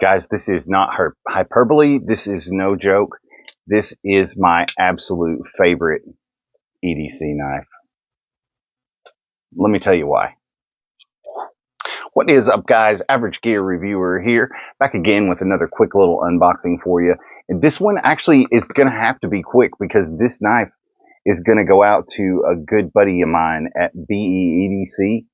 Guys, this is not hyperbole. This is no joke. This is my absolute favorite EDC knife. Let me tell you why. What is up, guys? Average Gear Reviewer here, back again with another quick little unboxing for you. And this one actually is going to have to be quick because this knife is going to go out to a good buddy of mine at BEEDC.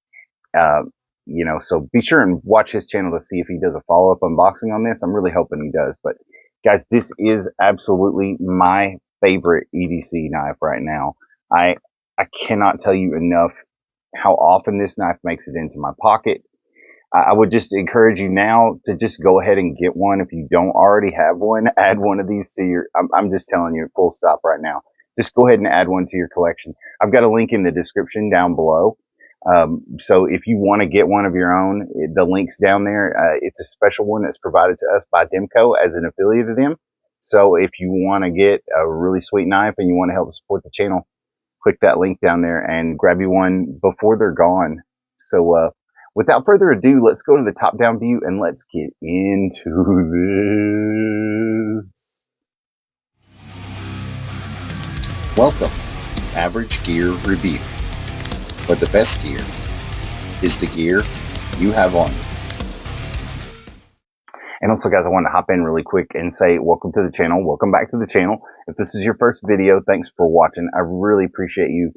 So be sure and watch his channel to see if he does a follow-up unboxing on this. I'm really hoping he does. But guys, this is absolutely my favorite EDC knife right now. I cannot tell you enough how often this knife makes it into my pocket. I would just encourage you now to just go ahead and get one. If you don't already have one, add one of these to your, I'm just telling you, full stop right now. Just go ahead and add one to your collection. I've got a link in the description down below. So if you want to get one of your own, the link's down there. It's a special one that's provided to us by Demko as an affiliate of them. So if you want to get a really sweet knife and you want to help support the channel, click that link down there and grab you one before they're gone. So, without further ado, let's go to the top-down view and let's get into this. Welcome to Average Gear Review, where the best gear is the gear you have on. And also, guys, I wanted to hop in really quick and say welcome to the channel. Welcome back to the channel. If this is your first video, thanks for watching. I really appreciate you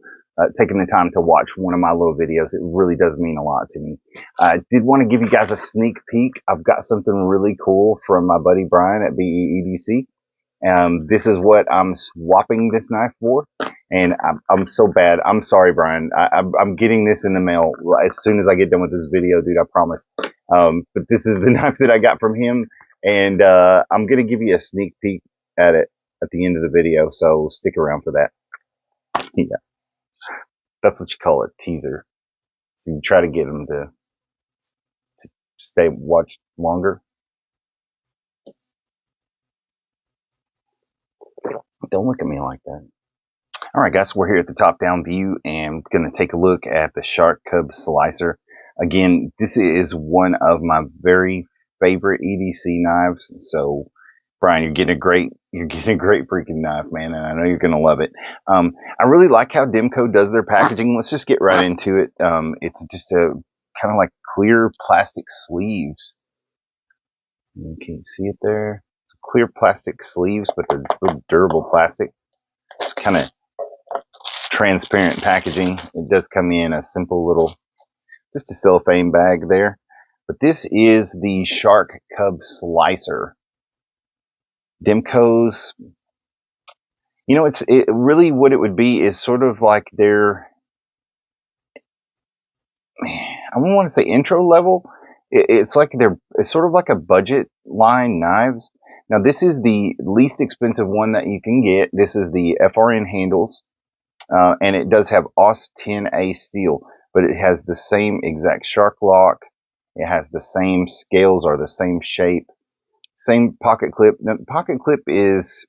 taking the time to watch one of my little videos. It really does mean a lot to me. I did want to give you guys a sneak peek. I've got something really cool from my buddy Brian at BEEDC. This is what I'm swapping this knife for. And I'm so bad. I'm sorry, Brian. I'm getting this in the mail as soon as I get done with this video, dude. I promise. But this is the knife that I got from him. And I'm going to give you a sneak peek at it at the end of the video. So stick around for that. Yeah. That's what you call a teaser. So you try to get them to watch longer. Don't look at me like that. All right, guys, we're here at the top-down view and going to take a look at the Shark Cub Slicer. Again, this is one of my very favorite EDC knives. So, Brian, you're getting a great freaking knife, man, and I know you're going to love it. I really like how Demko does their packaging. Let's just get right into it. It's just a kind of like clear plastic sleeves. You can see it there. It's clear plastic sleeves, but they're durable plastic. It's kind of transparent packaging. It does come in a simple little, just a cellophane bag there. But this is the Shark Cub Slicer. Demko's, it really what it would be is sort of like their, I don't want to say intro level. It's like it's sort of like a budget line knives. Now this is the least expensive one that you can get. This is the FRN handles, and it does have AUS 10A steel, but it has the same exact shark lock. It has the same scales, are the same shape. Same pocket clip. The pocket clip is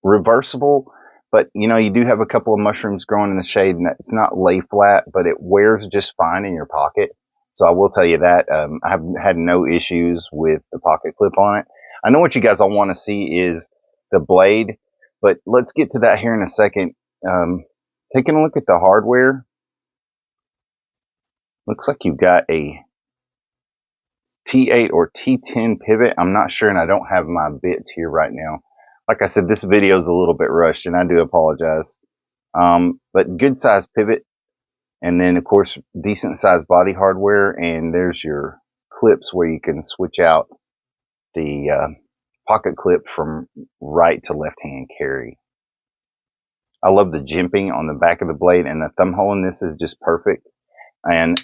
reversible, but you do have a couple of mushrooms growing in the shade, and it's not lay flat, but it wears just fine in your pocket. So I will tell you that I have had no issues with the pocket clip on it. I know what you guys all want to see is the blade, but let's get to that here in a second. Taking a look at the hardware, looks like you've got a T8 or T10 pivot. I'm not sure, and I don't have my bits here right now. Like I said, this video is a little bit rushed, and I do apologize. But good size pivot, and then of course decent size body hardware, and there's your clips where you can switch out the pocket clip from right to left hand carry. I love the jimping on the back of the blade, and the thumb hole in this is just perfect. And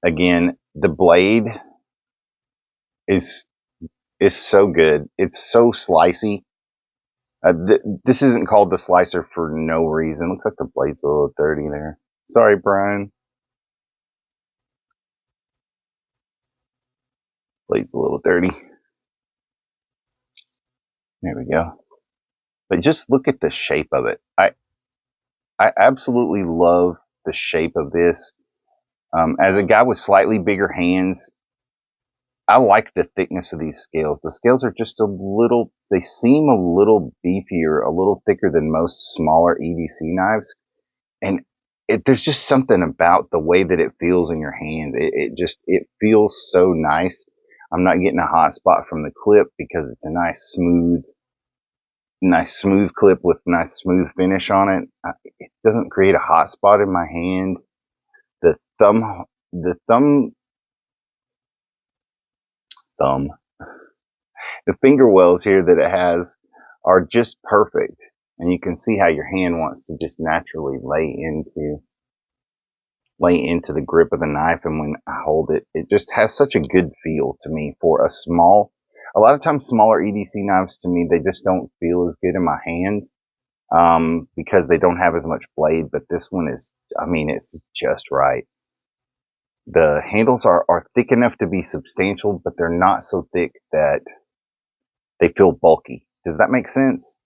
again, the blade is so good. It's so slicey. This isn't called the Slicer for no reason. Looks like the blade's a little dirty there. Sorry, Brian. Blade's a little dirty. There we go. But just look at the shape of it. I absolutely love the shape of this. As a guy with slightly bigger hands, I like the thickness of these scales. The scales are just a little, they seem a little beefier, a little thicker than most smaller EDC knives. And there's just something about the way that it feels in your hand. It feels so nice. I'm not getting a hot spot from the clip because it's a nice smooth clip with nice smooth finish on it. It doesn't create a hot spot in my hand. The thumb, the finger wells here that it has are just perfect. And you can see how your hand wants to just naturally lay into the grip of the knife. And when I hold it, it just has such a good feel to me for a lot of times smaller EDC knives to me, they just don't feel as good in my hand, because they don't have as much blade, but this one is, I mean, it's just right. The handles are thick enough to be substantial, but they're not so thick that they feel bulky. Does that make sense?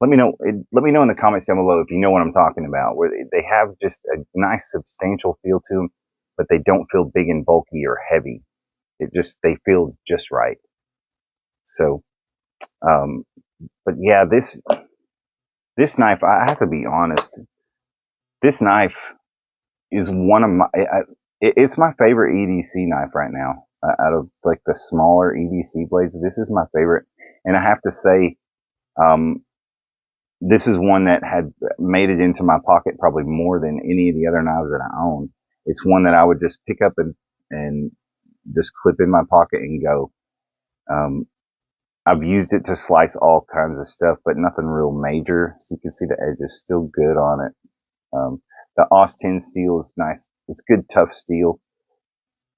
Let me know in the comments down below if you know what I'm talking about, where they have just a nice substantial feel to them, but they don't feel big and bulky or heavy. They feel just right. So, but yeah, this knife, I have to be honest, this knife is one of it's my favorite EDC knife right now. Out of like the smaller EDC blades, this is my favorite. And I have to say, this is one that had made it into my pocket probably more than any of the other knives that I own. It's one that I would just pick up and just clip in my pocket and go. I've used it to slice all kinds of stuff, but nothing real major. So you can see the edge is still good on it. The Austin steel is nice. It's good, tough steel.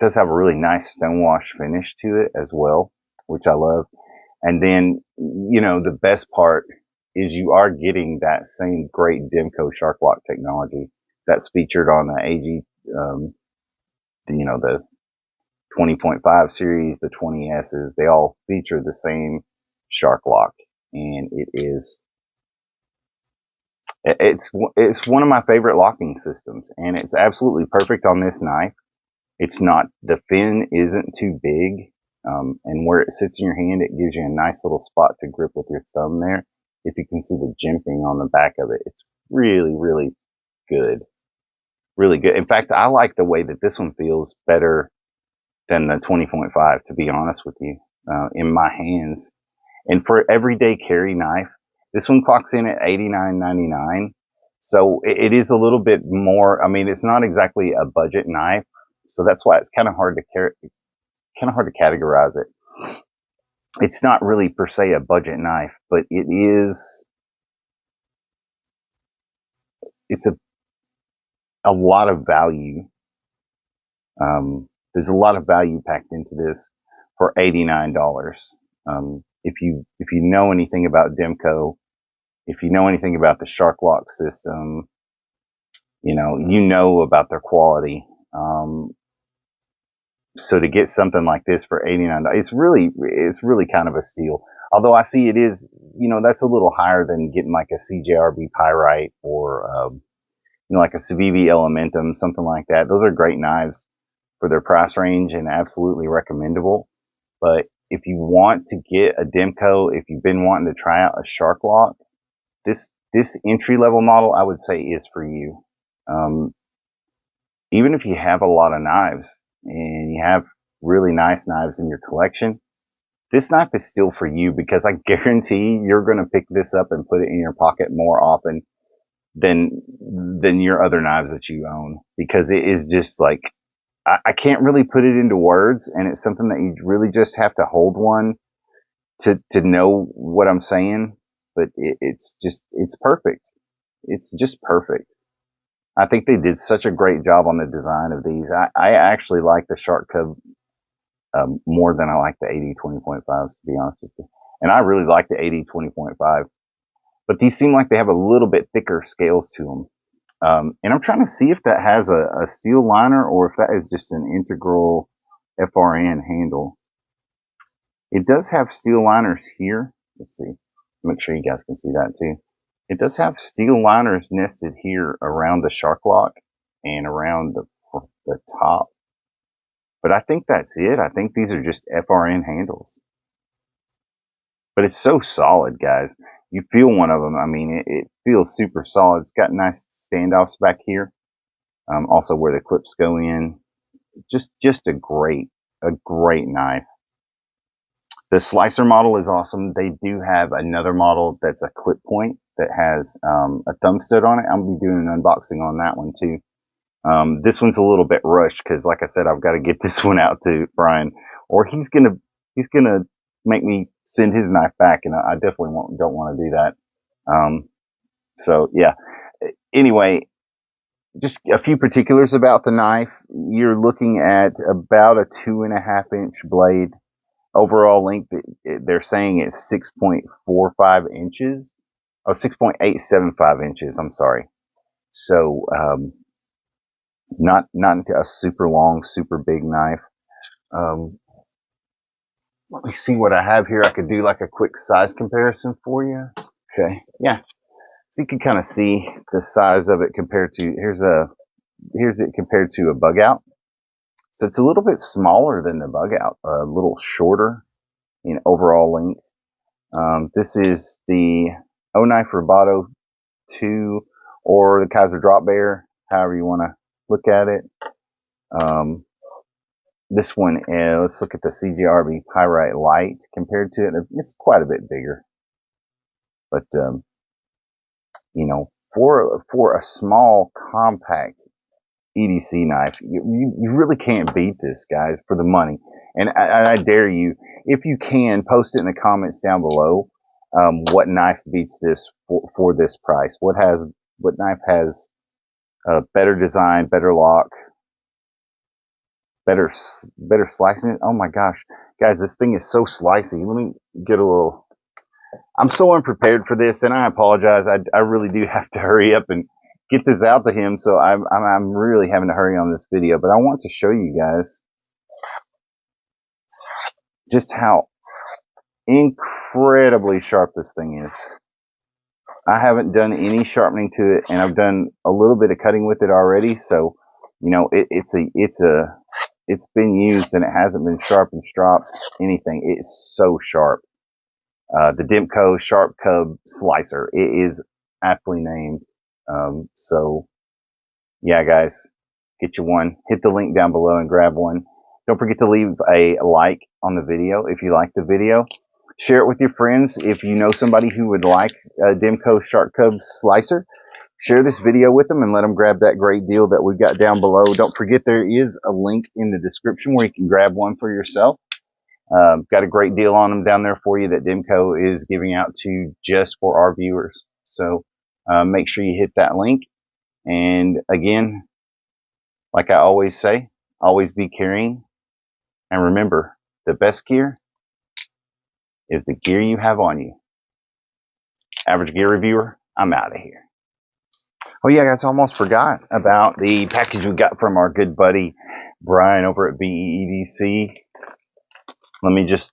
It does have a really nice stonewash finish to it as well, which I love. And then, the best part is you are getting that same great Demko Shark Lock technology that's featured on the AG, the 20.5 series, the 20S's. They all feature the same Shark Lock, and it's one of my favorite locking systems, and it's absolutely perfect on this knife. It's not, the fin isn't too big, and where it sits in your hand, it gives you a nice little spot to grip with your thumb there. If you can see the jimping on the back of it, it's really, really good. Really good. In fact, I like the way that this one feels better than the 20.5, to be honest with you, in my hands. And for everyday carry knife, this one clocks in at $89.99. So it is a little bit more. I mean, it's not exactly a budget knife, so that's why it's kind of hard to categorize it. It's not really per se a budget knife, but it's a lot of value. There's a lot of value packed into this for $89. If you know anything about Demko, if you know anything about the Shark Lock system, you know about their quality. So to get something like this for $89, it's really kind of a steal. Although I see it is, that's a little higher than getting like a CJRB Pyrite or, like a Civivi Elementum, something like that. Those are great knives for their price range and absolutely recommendable. But if you want to get a Demko, if you've been wanting to try out a Shark Lock, this entry level model, I would say, is for you. Even if you have a lot of knives and you have really nice knives in your collection, this knife is still for you, because I guarantee you're going to pick this up and put it in your pocket more often than your other knives that you own, because it is just like, I can't really put it into words, and it's something that you really just have to hold one to know what I'm saying. But it's perfect. It's just perfect. I think they did such a great job on the design of these. I actually like the Shark Cub more than I like the 80-20.5s, to be honest with you. And I really like the 80-20.5. But these seem like they have a little bit thicker scales to them. And I'm trying to see if that has a steel liner or if that is just an integral FRN handle. It does have steel liners here. Let's see. Make sure you guys can see that too. It does have steel liners nested here around the Shark Lock and around the top. But I think that's it. I think these are just FRN handles. But it's so solid, guys. You feel one of them. I mean, it feels super solid. It's got nice standoffs back here. Also where the clips go in. Just a great knife. The slicer model is awesome. They do have another model that's a clip point that has a thumb stud on it. I'm going to be doing an unboxing on that one too. This one's a little bit rushed because, like I said, I've got to get this one out to Brian, or he's gonna make me send his knife back, and I definitely don't want to do that. So yeah. Anyway, just a few particulars about the knife. You're looking at about a 2.5 inch blade. Overall length, they're saying it's 6.45 inches. Oh, 6.875 inches. I'm sorry. So, not a super long, super big knife. Let me see what I have here. I could do like a quick size comparison for you. Okay. Yeah. So you can kind of see the size of it compared to, here's it compared to a bug out. So it's a little bit smaller than the bug out, a little shorter in overall length. This is the O-Knife Roboto 2 or the Kaiser Drop Bear, however you want to look at it. This one, let's look at the CGRB Pyrite Light compared to it. It's quite a bit bigger. But, you know, for a small, compact EDC knife, you really can't beat this, guys, for the money. And I dare you, if you can, post it in the comments down below. What knife beats this for this price? What knife has better design, better lock, better slicing? Oh my gosh, guys, this thing is so slicey. Let me get a little. I'm so unprepared for this, and I apologize. I really do have to hurry up and get this out to him, so I'm really having to hurry on this video. But I want to show you guys just how incredibly sharp this thing is. I haven't done any sharpening to it, and I've done a little bit of cutting with it already. So, you know, it's been used and it hasn't been sharpened, anything. It's so sharp. The Demko Shark Cub Slicer. It is aptly named. So yeah, guys, get you one. Hit the link down below and grab one. Don't forget to leave a like on the video if you like the video. Share it with your friends. If you know somebody who would like a Demko Shark Cub Slicer, share this video with them and let them grab that great deal that we've got down below. Don't forget there is a link in the description where you can grab one for yourself. Got a great deal on them down there for you that Demko is giving out to just for our viewers. So make sure you hit that link. And again, like I always say, always be caring. And remember, the best gear is the gear you have on you. Average Gear Reviewer, I'm out of here. Oh yeah, guys, I almost forgot about the package we got from our good buddy Brian over at BEDC. Let me just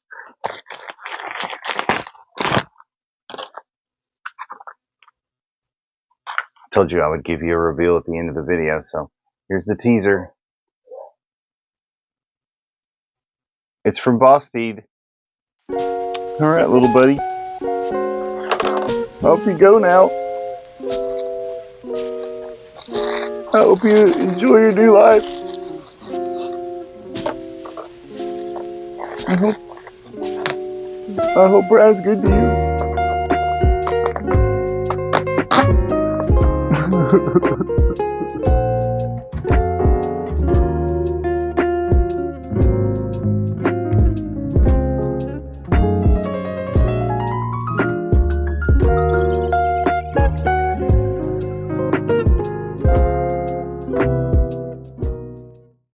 told you I would give you a reveal at the end of the video, so here's the teaser. It's from Bossteed. All right, little buddy. Off you go now. I hope you enjoy your new life. I hope Brad's good to you.